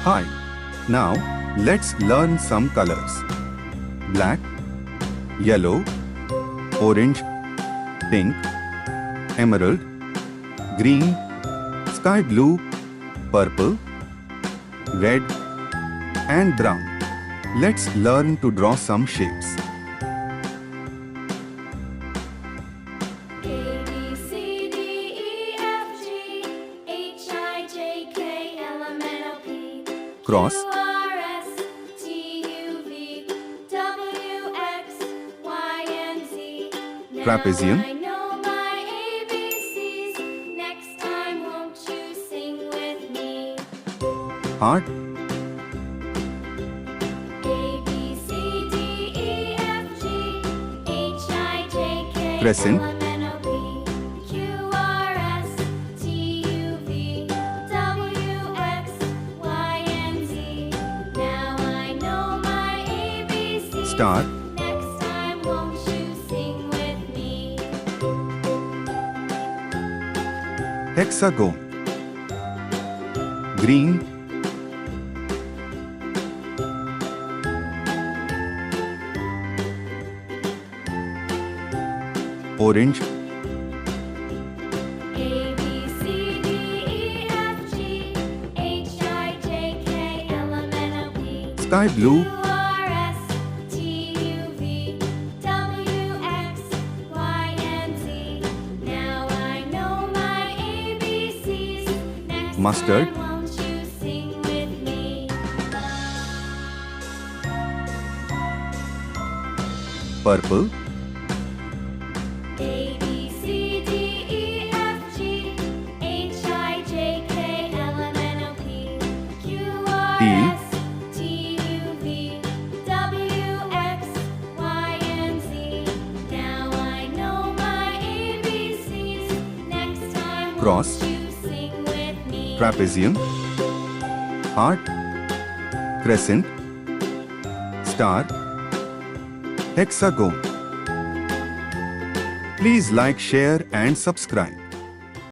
Hi. Now, let's learn some colors. Black, yellow, orange, pink, emerald, green, sky blue, purple, red, and brown. Let's learn to draw some shapes. Cross, trapezium, heart, crescent, star, hexagon, green, orange, sky blue, mustard, purple, teal, cross, trapezium, heart, crescent, star, hexagon. Please like, share and subscribe.